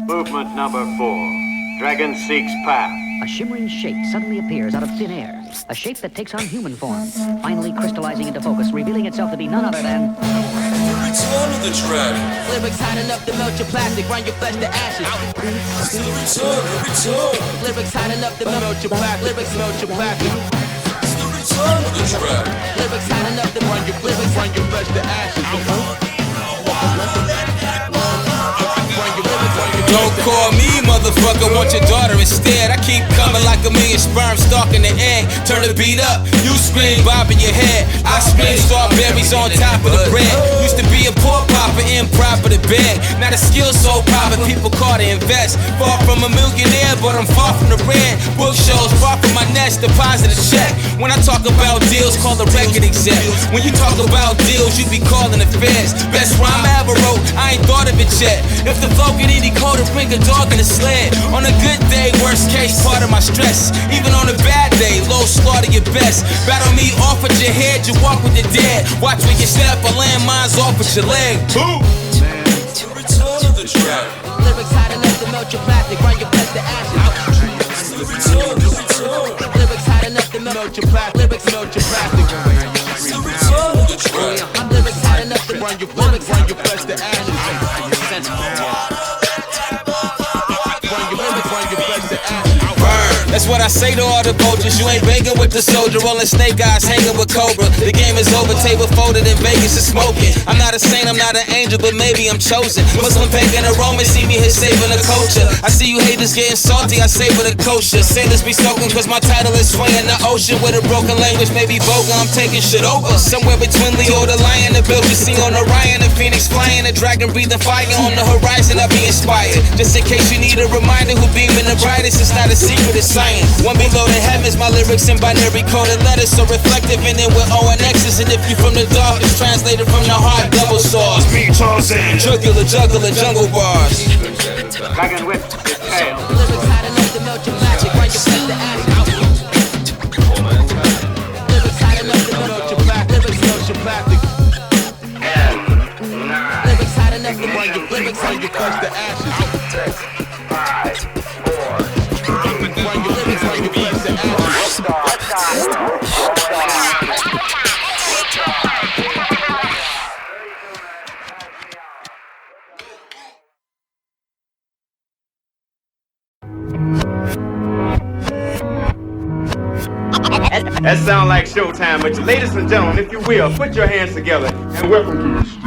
Movement number 4. Dragon seeks path. A shimmering shape suddenly appears out of thin air. A shape that takes on human form, finally crystallizing into focus, revealing itself to be none other than... The return of the dragon. Lyrics hot enough to melt your plastic, grind your flesh to ashes. It's the return. Lyrics hot enough to melt your plastic, lyrics melt your plastic. It's the return of the dragon. Lyrics hot enough to run your flesh to ashes. Don't call me motherfucker, want your daughter instead. I keep coming like a million sperms stalking the egg. Turn the beat up, you scream, bobbing your head. I scream strawberries on top of the bread. Used to be a poor popper, improper to beg. Now the skill's so proper, people call to invest. Far from a millionaire, but I'm far from the red. Book shows, far from my nest, deposit a check. When I talk about deals, call the record exec. When you talk about deals, you be calling the feds. Best rhyme I ever wrote, I ain't thought of it yet. If the flow get any colder, bring a dog in a sled. On a good day, worst case, part of my stress. Even on a bad day, low slaughter your best. Battle me off with your head, you walk with the dead. Watch when you step a landmines off with your leg. Boom! The return of the dragon. Lyrics hot enough to melt your plastic, grind your flesh to ashes. It's the return. Lyrics hot enough to melt your plastic, lyrics melt your plastic. It's the return of the dragon. Lyrics hot enough to run your flesh to ashes. That's what I say to all the vultures. You ain't begging with the soldier, rolling snake eyes, hanging with Cobra. The game is over, table folded in Vegas is smoking. I'm not a saint, I'm not an angel, but maybe I'm chosen. Muslim, pagan, or Roman, see me here saving the culture. I see you haters getting salty, I savor the kosher. Sailors be soaking cause my title is swinging the ocean. With a broken language, maybe vulgar, I'm taking shit over. Somewhere between Leo the lion, the bill you see on Orion, the phoenix flying, the dragon breathing fire on the horizon. I be inspired. Just in case you need a reminder who beaming the brightest, it's not a secret, it's science. One below the heavens, my lyrics in binary coded letters, so reflective in it with O and X's. And if you from the dark, it's translated from the heart, double sauce. Me, Tarzan, juggler, jungle bars. Dragon whip his tail. Lyrics hot enough to melt your plastic, grind your flesh to ashes. Lyrics hot enough to melt your plastic, lyrics melt your plastic. Lyrics hot enough to run your flesh to ashes. 5, 4. That sounds like showtime, but ladies and gentlemen, if you will, put your hands together and welcome to the stage.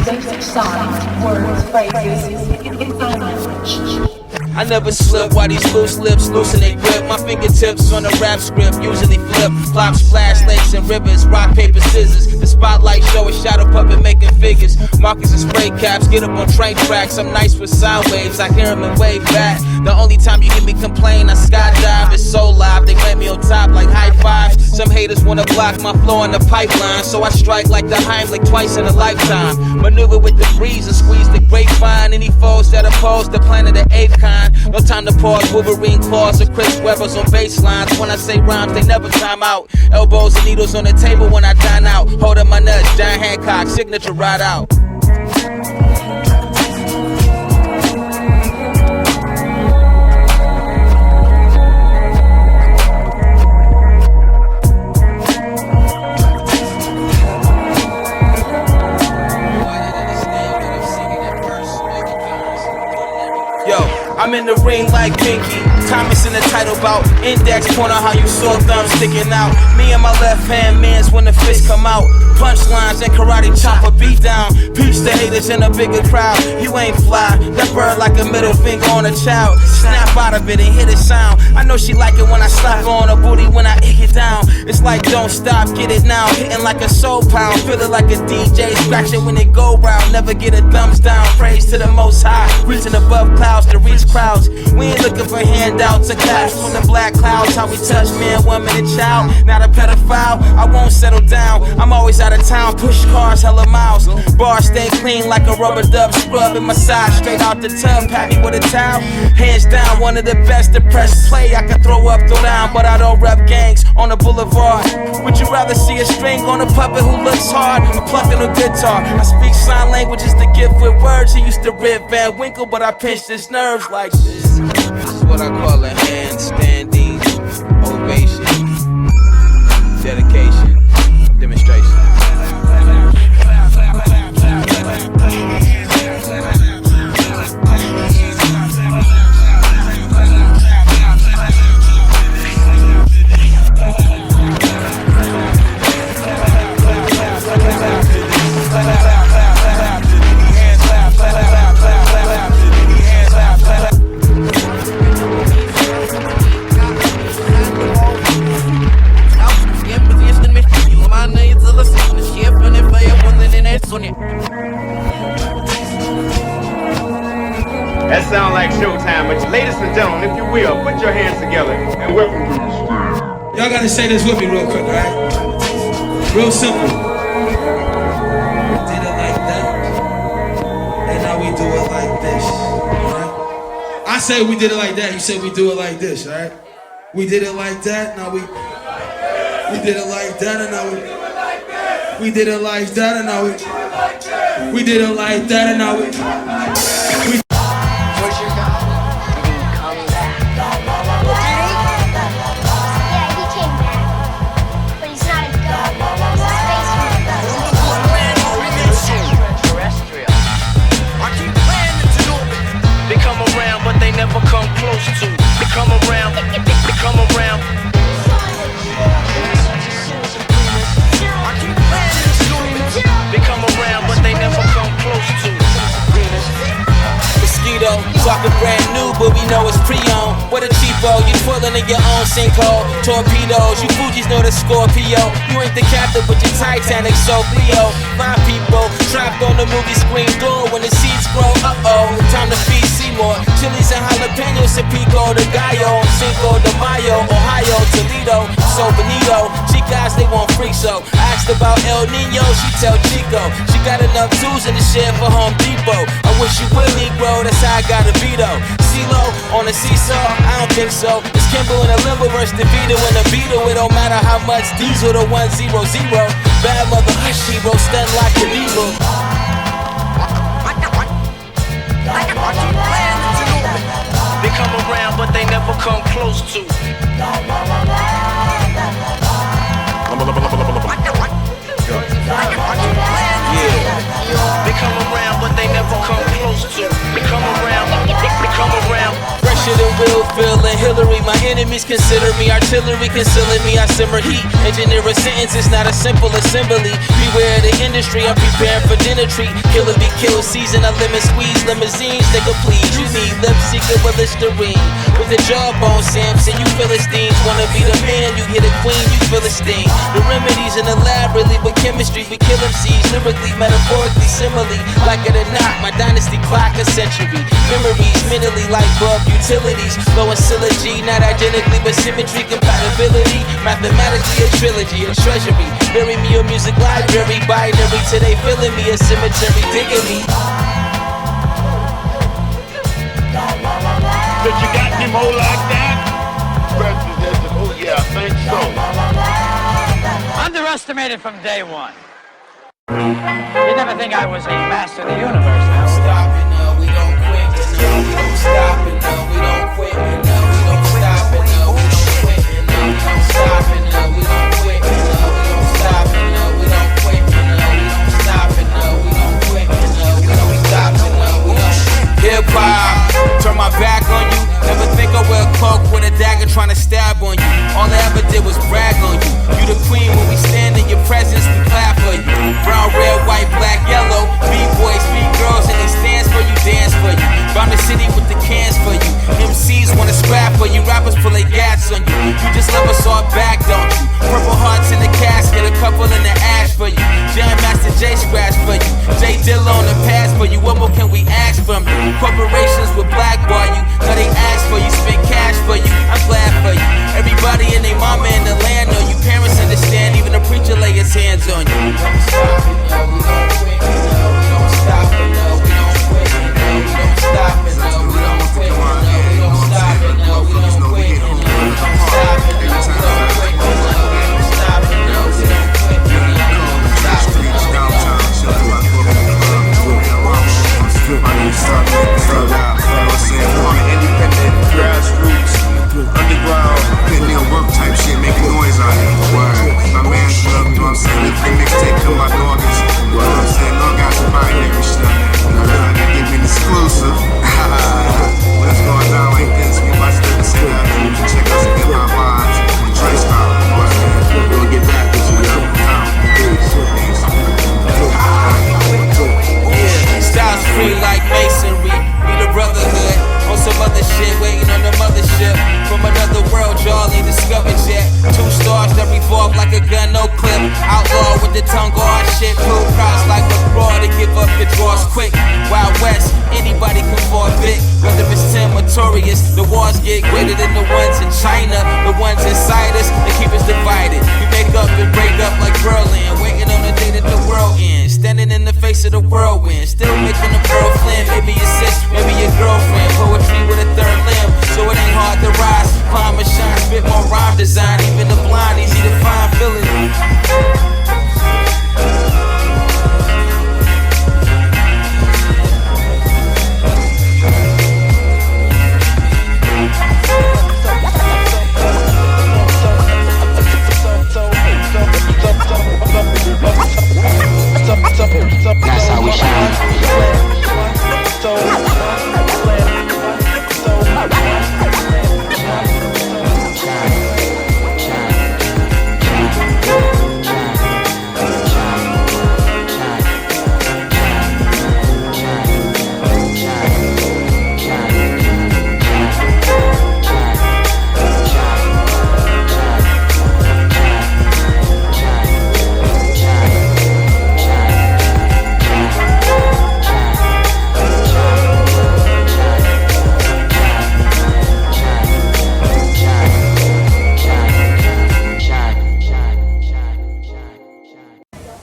Basic signs, words, phrases, in sign language. I never slip while these loose lips loosen their grip. My fingertips on the rap script usually flip. Flop, splash, lakes and rivers, rock, paper, scissors. The spotlight show a shadow puppet making figures. Markers and spray caps, get up on train tracks. I'm nice with sound waves, I hear them and wave back. The only time you hear me complain, I skydive. It's so live, they claim me on top like high fives. Some haters wanna block my flow in the pipeline, so I strike like the Heimlich twice in a lifetime. Maneuver with the breeze and squeeze the grapevine. Any foes that oppose the plan of the ape kind. No time to pause, Wolverine claws or Chris Webber's on baselines. When I say rhymes, they never time out. Elbows and needles on the table when I dine out. Hold up my nuts, John Hancock, signature right out. I'm in the ring like Pinky. Comments in the title bout. Index pointer how you saw thumbs sticking out. Me and my left hand mans when the fists come out. Punchlines and karate chop a beat down. Peach the haters in a bigger crowd. You ain't fly. That bird like a middle finger on a child. Snap out of it and hear the sound. I know she like it when I slap on her booty when I ick it down. It's like don't stop, get it now. Hitting like a soul pound. Feeling like a DJ. Scratching when it go round. Never get a thumbs down. Praise to the most high. Reaching above clouds to reach crowds. We ain't looking for handouts or cash from the black clouds. How we touch man, woman, and child. Not a pedophile. I won't settle down. I'm always out out of town, push cars hella miles. Bars stay clean like a rubber dub, scrub in my side, straight out the tub, pat me with a towel. Hands down, one of the best to press play. I can throw up, throw down, but I don't rep gangs on the boulevard. Would you rather see a string on a puppet who looks hard or plucking a guitar? I speak sign language is the gift with words. He used to rip Van Winkle, but I pinched his nerves like this. This is what I call a handstanding ovation. Dedication, demonstration. That sounds like showtime, but ladies and gentlemen, if you will, put your hands together and welcome to the stage. Y'all gotta say this with me real quick, alright? Real simple. We did it like that, and now we do it like this, alright? I say we did it like that, you say we do it like this, alright? We did it like that, now we did it like that, and now we did it like that, and now we did it like that, and now we never come close to. They come around, they come around. They come around, but they never come close to. Mosquito, talking brand new, but we know it's pre-owned. What a cheapo, you pulling in your own sinkhole. Torpedoes, you Fugees know the Scorpio. You ain't the captain, but you're Titanic, so Leo. 5 people trapped on the movie screen door when the seeds grow. Time to feed Seymour. Chilies and jalapenos and Pico de Gallo, Cinco de Mayo, Ohio, Toledo, so Benito. Chicas, they want freak show. Asked about El Nino, she tell Chico. She got enough tools in the shed for Home Depot. I wish you would, Negro, that's how I gotta be though. CeeLo on a seesaw, I don't think so. It's Kimbo in a limbo versus DeVito in a Beetle. It don't matter how much diesel the 100. Bad mother hush hero, stun like an evil. They come around, but they never come close to. They come around, but they never come close to. They come around, they come around. Fresher than Will, Phil, and Hillary. My enemies consider me artillery, concealing me. I simmer heat. Engineer a sentence, it's not a simple assembly. Beware the industry, I'm preparing for dinner treat. Killer be killed, season, I lemon squeeze. Limousines, nigga, please. You need lip seeker with Listerine. With the jawbone, Samson, you Philistines. Wanna be the man, you hit a queen, you Philistine. The remedies in the lab, really, with chemistry. We kill MCs, lyrically, metaphorically, simile. Like it or not, my dynasty clock a century. Memories, mentally, like bulb utilities. Flowing syllogy, not identically, but symmetry, compatibility. Mathematically, a trilogy, a treasury. Bury me a music library, binary. Today, filling me a cemetery, digging me. But you got any more like that? Oh yeah, I think so. Underestimated from day one. You never think I was a master of the universe. Now stop it, no, we don't quit. No, we don't stop it, no, we don't quit. No, we don't stop it, no, we don't quit. No, we don't stop it, no, we don't quit. No, we don't stop it, no, we don't quit. No, we don't stop it, no, we don't quit. No, we don't stop it, no, we don't. Hip hop, turn my back on you. Never think I wear a cloak with a dagger trying to stab on you. All I ever did was brag on you. You the queen when we stand in your presence, we clap for you. Brown, red, white, black, yellow. B-boys, B-girls, and they stands for you, dance for you. Round the city with the cans for you. MCs wanna scrap for you, rappers pull their gas on you. You just love us all back, don't you? Purple hearts in the casket, a couple in the ash for you. Jam Master J scratch for you. J. Dilla on the pass for you. What more can we ask from you? Corporations will blackball you. Now they ask for you, spend cash for you. I'm glad for you. Everybody and their mama in the land know you. Parents understand, even the preacher lay his hands on you. We don't stop it, no, we don't quit, no, we don't stop it, no, we don't quit, no, we don't stop it, no, we don't quit, no, we don't stop it, no, we don't quit, no, we don't stop it, no, we don't quit, no, we don't stop it, no, we don't quit, no, we don't stop it, no, we don't independent, grassroots, underground, pin work type shit, making noise out here. My man's love, you know what I'm saying? The mixtape come out in August. You know what I'm saying? No got some binary shit. They give me an exclusive. What's going down like this? We about to say that. Check out some hip-hop vibes and Trey style. We're gonna get back with you, yo. Styles free like masonry. We the brotherhood. On some other shit, waiting on the mothership. From another world, y'all ain't discovered yet. 2 stars that revolve like a gun, no clip. Outlaw with the tongue guard shit. Pull crowds like a raw to give up the draws quick. Wild West, anybody can fall big. Whether it's Tim or Torius, the wars get greater than the ones in China. The ones inside us, they keep us divided. We make up and break up like Berlin. Waiting on the day that the world ends. Standing in the face of the whirlwind. Still making a pearl flame. Maybe your sis, maybe your girlfriend. Poetry with a third limb, so it ain't hard to rise. Climb and shine, spit more rhyme design. Even the blind, easy to find, feeling. That's how we shine.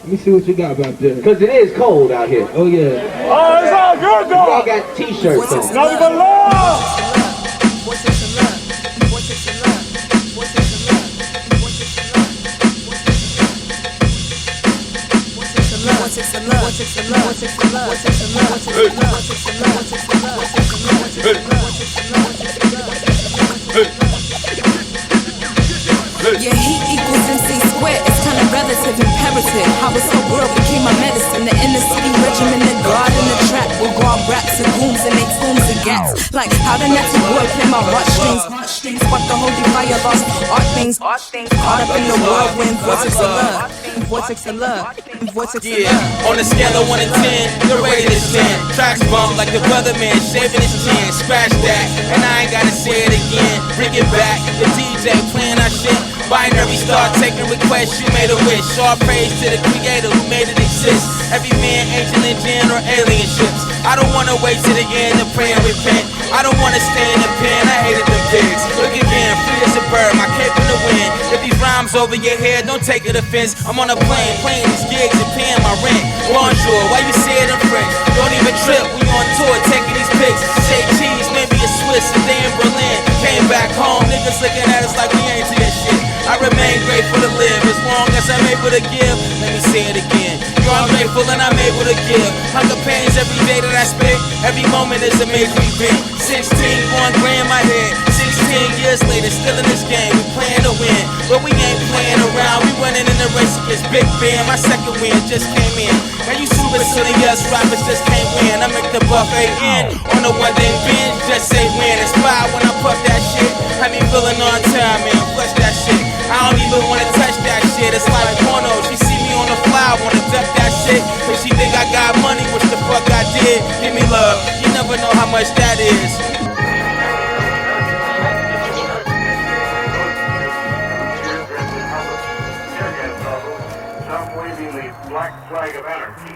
Let me see what you got back there. Because it is cold out here. Oh, yeah. Oh, it's all good, though. Y'all got t-shirts on. Nothing but love. Yeah, heat equals MC squared. It's kind of relative, imperative. How this whole world became my medicine. The inner city regimen, the guard in the trap. With guard raps and goons and they tombs and gats. Like how the next boy play my heartstrings. But the holy fire lost art things. Caught up in the whirlwind, vortex of love. Vortex of love. Vortex of love. On a scale of 1 to 10, the rate is 10. Tracks bump like the brotherman shaving his chin. Scratch that, and I ain't gotta say it again. Bring it back, the DJ playing our shit. Binary start taking requests, you made a wish. All praise to the creator who made it exist. Every man, angel and jinn or alien ships. I don't wanna wait to the end to pray and repent. I don't wanna stay in the pen, I hated them pigs. Look again, free as a bird, my cape in the wind. If these rhymes over your head, don't take it offense. I'm on a plane, playing these gigs and paying my rent. Bonjour, why you say it in French? Don't even trip, we on tour taking these pics. Shake cheese, maybe a Swiss, a day in Berlin. Came back home, niggas looking at us like we ain't to that shit. I remain grateful to live as long as I'm able to give. Let me say it again. Yo, I'm grateful and I'm able to give. Hunger pains every day that I spit. Every moment is a major event. 16, 1 grand my head. 16 years later, still in this game. We playing to win, but we ain't playing around. We running in the race against Big Ben. My second win just came in. Now you super silly, yes, rappers just can't win. I make the buffet end on a one-day binge. Just say win. Inspired when I puff that shit. Have me feeling on time, man. Flush that shit. I don't even wanna touch that shit. It's like porno. She see me on the fly, wanna duck that shit. But she think I got money, which the fuck I did. Give me love. You never know how much that is. Some waving the black flag of of anarchy.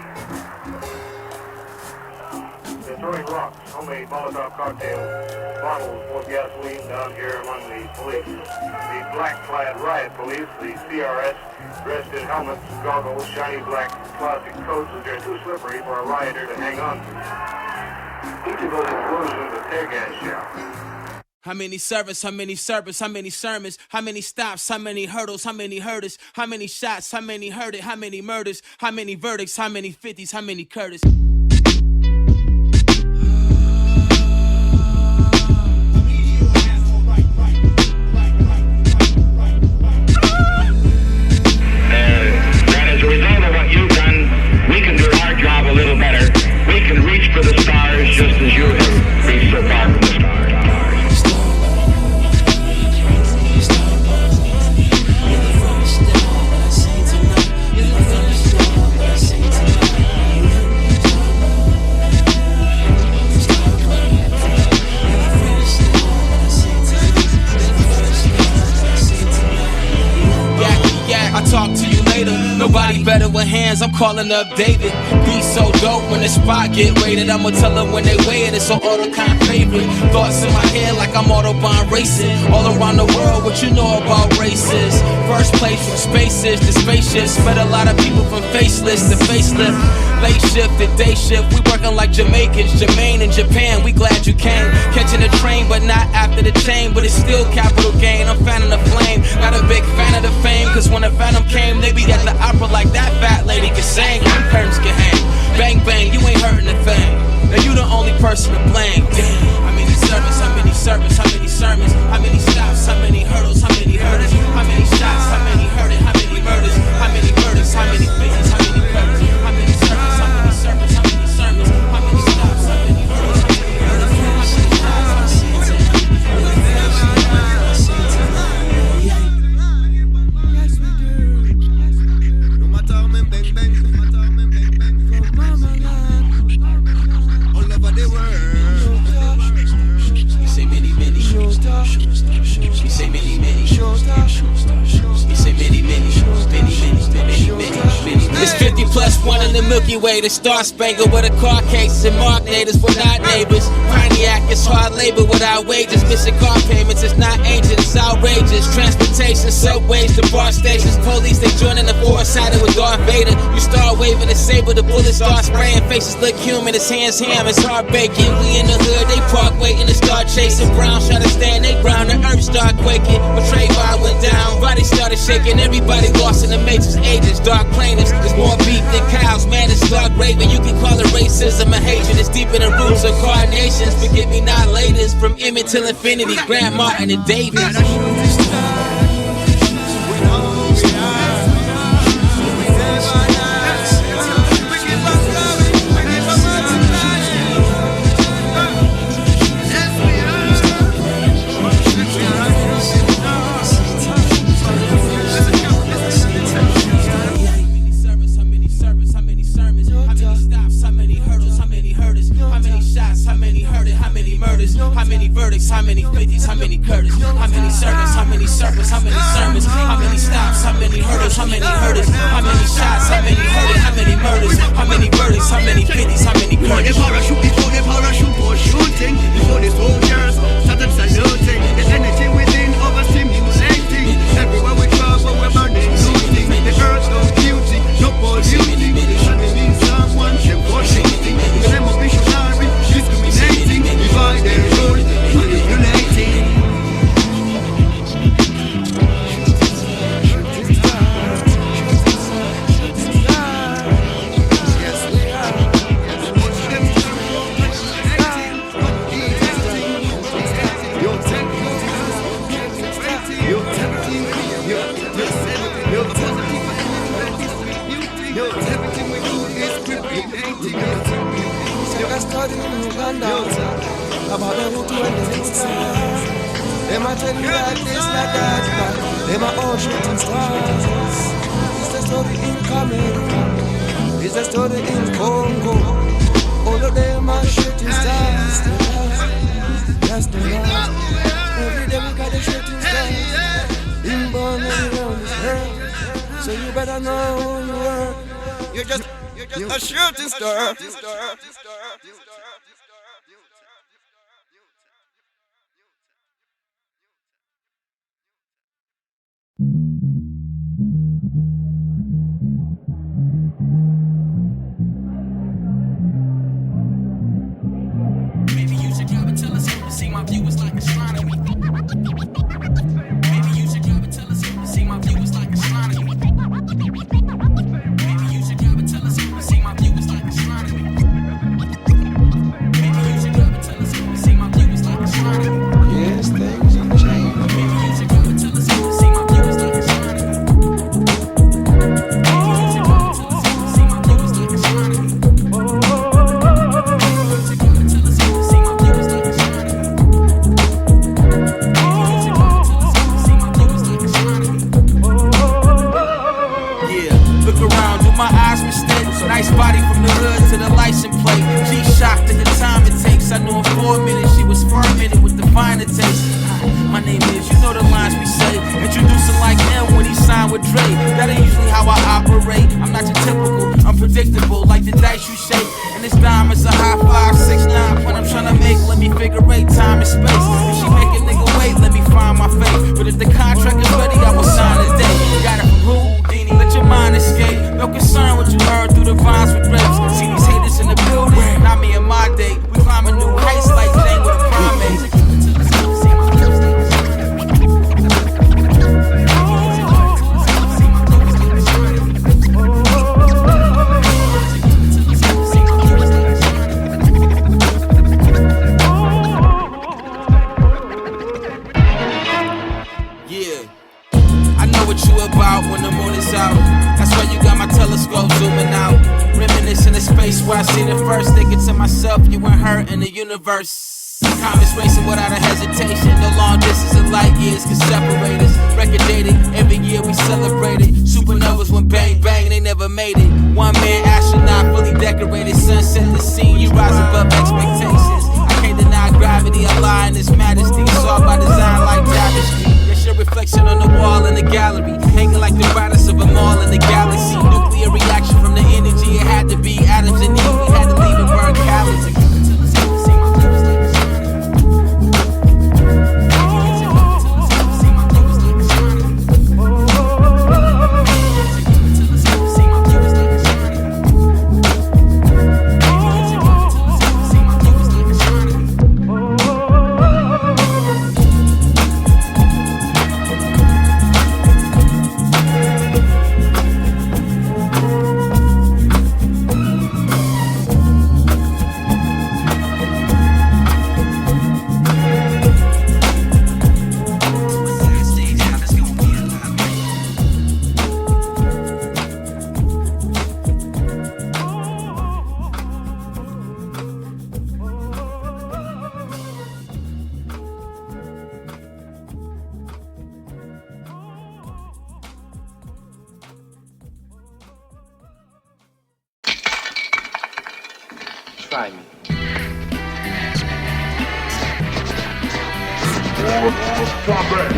They're throwing rocks, homemade Molotov cocktails, bottles full of gasoline down here among the police. The black-clad riot police, the CRS, dressed in helmets, goggles, shiny black plastic coats, as they're too slippery for a rioter to hang on to. Each of those explosions is a tear gas shell. How many servers, how many servers, how many sermons, how many stops, how many hurdles, how many hurdles, how many shots, how many hurt it, how many murders, how many verdicts, how many 50s, how many Curtis. That as a result of what you've done, we can do our job a little better. We can reach for the stars just as you have reached so far from the stars. I'll talk to you later. Nobody better with hands, I'm calling up David. Be so dope when the spot get raided. I'ma tell them when they weigh it, it's an auto-kind favorite. Thoughts in my head like I'm Autobahn racing. All around the world, what you know about races. First place from spaces to spaceships. Met a lot of people from faceless to facelift. Late shift to day shift, we working like Jamaicans. Jermaine in Japan, we glad you came. Catching the train, but not after the chain. But it's still capital gain, I'm fanning the flame. Not a big fan of the fame, cause when the Phantom came, they be at the opera like that fat lady can sing. Curtains can hang, bang bang, you ain't hurting a thing. Now you the only person to blame. Damn, how many servants, how many servants, how many sermons, how many stops, how many hurdles, how many hurdles, how many shots, how many hurt it, how many murders, how many verdicts, how many bitches, how many curtains, how many servants, how many servants, how many sermons, how many stops, how many hurdles, how many hurdles, how many shots, It's 50 plus one in the Milky Way. The Star Spangled with a car case and Mark natives, we're not neighbors. Pontiac is hard labor without wages. Missing car payments, it's not ancient, it's outrageous. Transportation, subways to bar stations. Police, they joining the four-sided with Darth Vader. You start waving the saber, the bullets start spraying. Faces look human, his hands ham, it's heart baking. We in the hood, they park waiting to start chasing. Browns try to stand they ground, the earth start quaking. But Trayvon went down, body started shaking. Everybody lost in the matrix, agents, dark plaintiffs. There's more beef than cows, man, it's dark raving. You can call it racism or hatred, it's deep in the roots of carnations. Forget me not latest, from Emmett till infinity, Grant Martin and Davis. How many verdicts, how many 50s, how many Curtis, how many servants, how many servants, how many sermons, how many stops, how many hurdles, how many hurdles, how many shots, how many hurt it, how many murders, how many verdicts, how many 50s, how many Curtis. Before the parachute was shooting, before the soldiers started saluting, the energy within overstimulating. Everywhere we travel, we're burning, looting. The earth no beauty, no polluting. Shining in someone, them for shooting. The name of missionary, discriminating, divide and rule, manipulating. About the root when they mix stars. They might tell you like this, like that, but they might all shooting stars. It's the story in Cameroon, it's the story in Congo. All of them are shooting stars. Yes, they are. Every day we got the shooting stars. Being born around this world, so you better know who you are. a shooting star. Maybe you should drive a telescope to see my view is like astronomy. Maybe you should drive a telescope to see my view is like astronomy. Maybe you should drive a telescope to see my view is like astronomy. Maybe you should drive a telescope to see my view is like astronomy. Yes, things have changed. Maybe you should drive a telescope to see my view is like astronomy. Maybe you should drive a telescope to see my view is like astronomy. Nice body from the hood to the license plate. G-Shock to the time it takes. I knew in 4 minutes she was fermented with the finer taste. My name is, you know the lines we say. Introducing like him when he signed with Dre. That ain't usually how I operate. I'm not your typical, unpredictable, like the dice you shake. And this dime is a high 5, 6, 9. When I'm trying to make, let me figure eight time and space. If she make a nigga wait, let me find my fate. But if the contract is ready, I will sign today. Got it from Houdini, let your mind escape. No concern what you heard through the vines with grapes. See these haters in the building, not me and my day. We climbing new heights like Dang with a primate. When the moon is out, that's why you got my telescope zooming out. Reminiscing the space where I seen it first. Thinking to myself, you and her in the universe. Comets racing without a hesitation. No long distance of light years can separate us. Record dated, every year we celebrate it. Supernovas went bang bang, they never made it. One man astronaut, fully decorated. Sunset the scene, you rise above expectations. I can't deny gravity, Allah in His majesty. It's all by design like tapestry. Your reflection on the wall in the gallery, hanging like the brightest of them all in the galaxy. Nuclear reaction from the energy, it had to be atoms and Eve. We had to leave and burn calories. Try me. Stop it.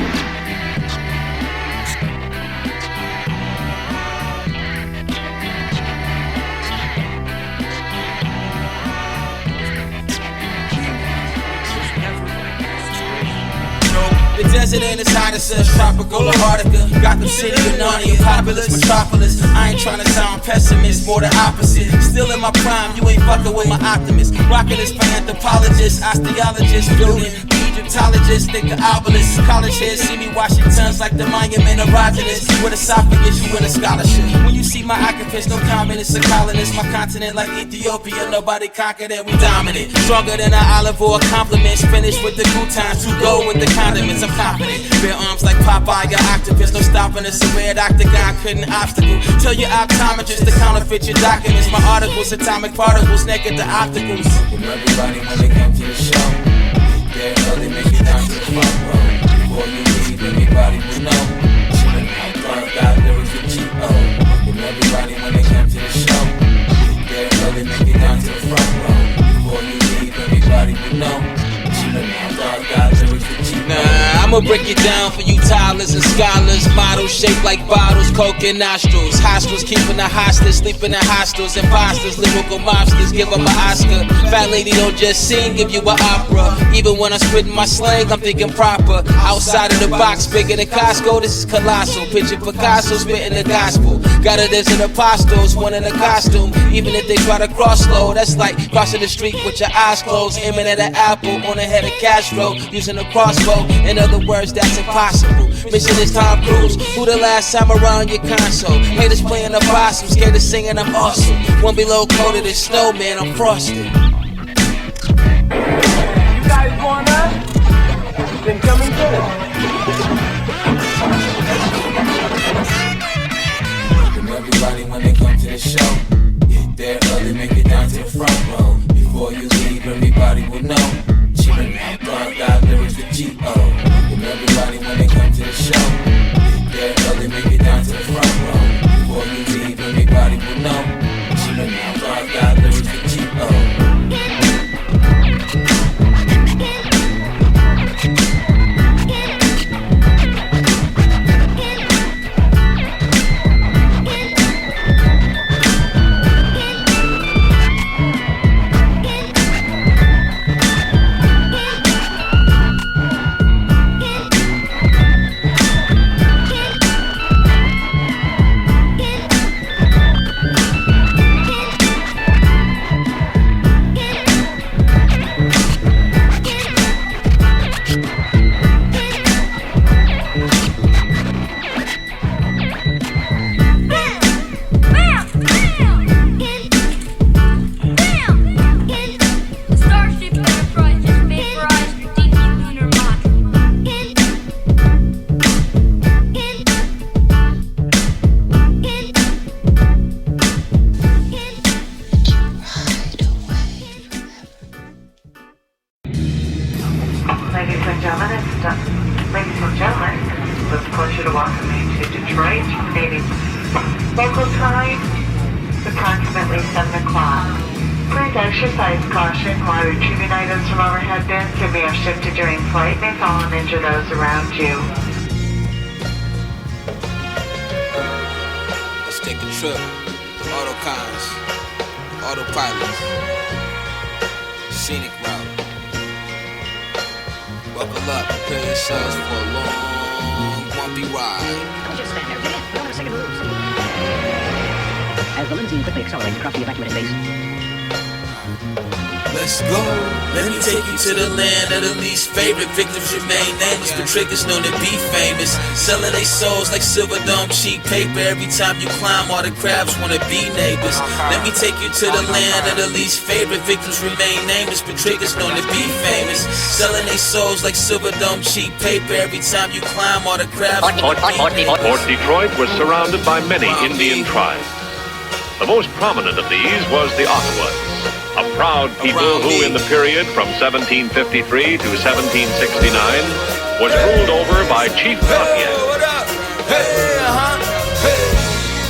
The desert ain't as hot as tropical Antarctica. Gotham City and Narnia, populous metropolis. I ain't tryna sound pessimist, more the opposite. Still in my prime, you ain't fucking with my optimist. Rockin' this for anthropologists, osteologists, building Egyptologists, think the obelisk. College heads see me washing tons like the monument erogenous. With esophagus, you win a scholarship. When you see my occupants, no comment, it's a colonist. My continent like Ethiopia, nobody conquered it, we dominant. Stronger than an olive or a compliment. Finished with the croutons, to go with the condiments. I'm confident. Bare arms like Popeye, your octopus. No stopping us, a red octagon couldn't obstacle. Tell your optometrist to counterfeit your documents. My articles, atomic particles, naked the opticals. From everybody when they come to the show, they're early, make it down to the front row. Before you leave, everybody will know. Chillin' out, got lyrics with G.O. From everybody when they come to the show, they're early, make it down to the front row. Before you leave, everybody will know. Chillin' out, got lyrics with G.O. Nah, I'm a I'ma break it down for you toddlers and scholars. Models shaped like bottles, coke and nostrils. Hostels keeping the hostage, sleeping in hostels. Imposters, lyrical mobsters, give them an Oscar. Fat lady don't just sing, give you an opera. Even when I'm spitting my slang, I'm thinking proper. Outside of the box, bigger than Costco, this is colossal. Picture Picasso spitting the gospel. Got it as an apostles, one in a costume. Even if they try to cross slow, that's like crossing the street with your eyes closed. Aiming at an apple on the head of Castro, using a crossbow. In other words, that's impossible. Mission is Tom Cruise. Who the last time around your console? Haters playing the possum, scared of singing, I'm awesome. One below coated as snow, man, I'm frosted. You guys want us? Then come and get us. And everybody when they come to the show, get there early, make it down to the front row. Before you leave, everybody will know. Chillin' out, got lyrics with G.O. And everybody when they come to the show, get there early, make it down to the front row. Before you leave, everybody will know. Chillin' out, got lyrics with G.O. Victims remain nameless, but triggers known to be famous. Selling their souls like silver dome, cheap paper. Every time you climb, all the crabs wanna be neighbors. Let me take you to the land of the least favorite. Victims remain nameless, but triggers known to be famous. Selling their souls like silver dome, cheap paper. Every time you climb, all the crabs wanna be neighbors. Fort Detroit was surrounded by many Indian tribes. The most prominent of these was the Ottawas, a proud people who in the period from 1753 to 1769 was ruled over by Chief Lafayette. What up? Hey, hey.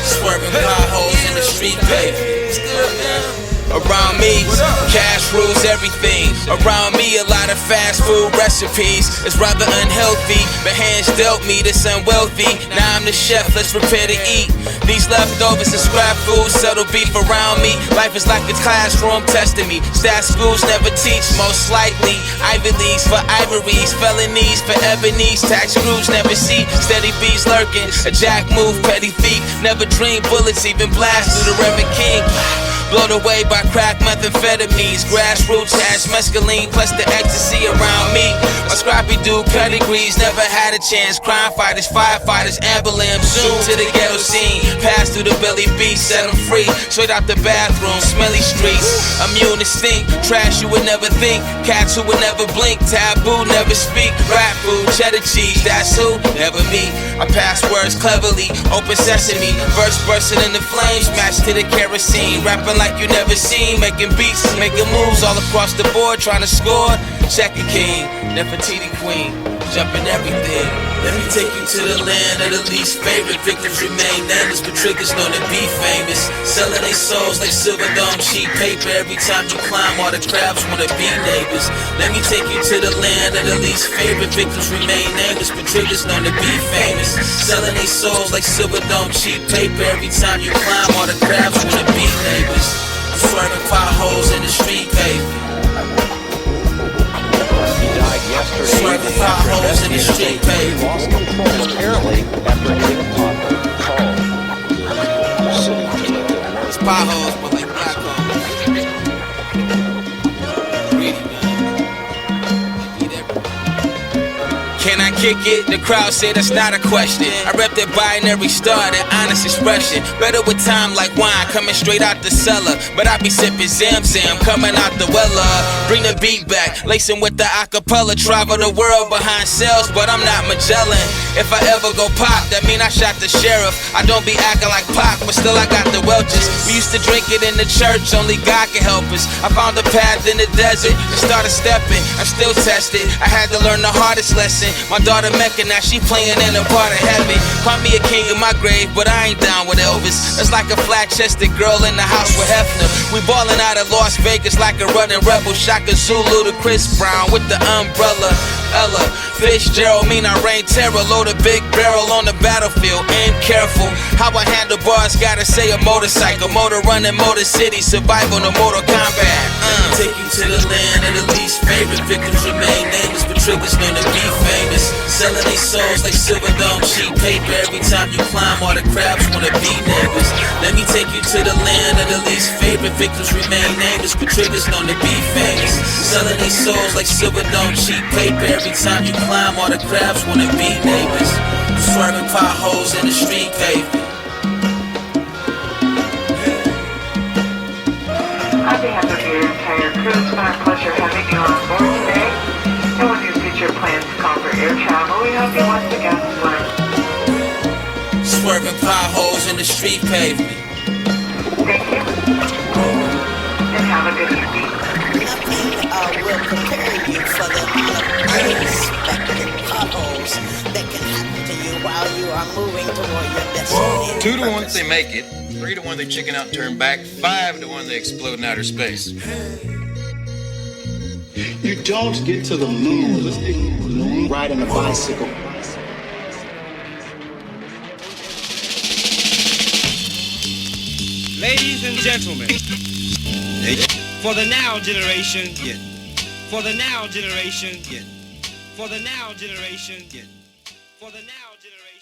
Swerving potholes in the street, baby. It's good, man. Around me, cash rules everything. Around me, a lot of fast food recipes. It's rather unhealthy, but hands dealt me this unwealthy. Now I'm the chef, let's prepare to eat. These leftovers and scrap food, subtle beef around me. Life is like a classroom testing me. Stat schools never teach, most likely. Ivy Leagues for ivories, felonies for ebonies. Tax crews never see, steady bees lurking. A jack move, petty thief. Never dream bullets, even blast through the Reverend King. Blown away by crack methamphetamines. Grassroots hash mescaline plus the ecstasy around me. My scrappy dude pedigrees never had a chance. Crime fighters, firefighters, ambulance. Zoom to the ghetto scene. Pass through the belly beast, set them free. Straight out the bathroom, smelly streets. Immune to stink, trash you would never think. Cats who would never blink, taboo, never speak. Rap food, cheddar cheese, that's who, never me. I pass words cleverly, open sesame. Verse bursting in the flames, matched to the kerosene. Rapping like you never seen, making beats, making moves all across the board, trying to score. Check a king, Nefertiti queen. jumping everything. Let me take you to the land of the least favorite. Victims remain nameless, but triggers known to be famous. Selling their souls like silver dome cheap paper. Every time you climb, all the crabs wanna be neighbors. Let me take you to the land of the least favorite. Victims remain nameless, but triggers known to be famous. Selling their souls like silver dome cheap paper. Every time you climb, all the crabs wanna be neighbors. I'm swerving potholes in the street pavement. Swerving potholes in the street pavement. Lost control apparently after hitting a pothole. It's potholes, but like black holes. Greedy, man. Eat everything. Can I kick it? The crowd say that's not a question. I rep that binary star, that honest expression. Better with time like wine, coming straight out the cellar. But I be sipping Zam coming out the weller. Bring the beat back, lacing with the acapella. Travel the world behind cells, but I'm not Magellan. If I ever go pop, that mean I shot the sheriff. I don't be acting like Pac, but still I got the Welches. We used to drink it in the church, only God can help us. I found a path in the desert and started stepping. I'm still tested, I had to learn the hardest lesson. My daughter Mecca, now she playing in a part of heaven. Call me a king in my grave, but I ain't down with Elvis. That's like a flat-chested girl in the house with Hefner. We ballin' out of Las Vegas like a running rebel. Shaka Zulu to Chris Brown with the umbrella. Ella Fitzgerald mean I rain terror. Load a big barrel on the battlefield. Aim careful. How I handle bars, gotta say a motorcycle. Motor running, Motor City, survival no Mortal Kombat. Take you to the land of the least favorite. Victims remain nameless, but triggers known to be famous. Selling their souls like silver dome cheap paper. Every time you climb, all the crabs wanna be neighbors. Let me take you to the land of the least favorite. Victims remain nameless, but triggers known to be famous. Selling their souls like silver dome cheap paper. Every time you climb, all the crabs wanna be neighbors. Swerving potholes in the street pavement. On behalf of your entire crew, it's been our pleasure having you on board today. And when your future plans call for air travel, we hope you once again learn. Swerving potholes in the street pavement. Thank you. And have a good evening. Nothing will prepare you for the unexpected potholes that can happen to you while you are moving toward your destiny. 2 to 1 they make it, 3 to 1 they chicken out and turn back, 5 to 1 they explode in outer space. You don't get to the moon riding a bicycle. Ladies and gentlemen, for the now generation, for the now generation, for the now generation, for the now generation.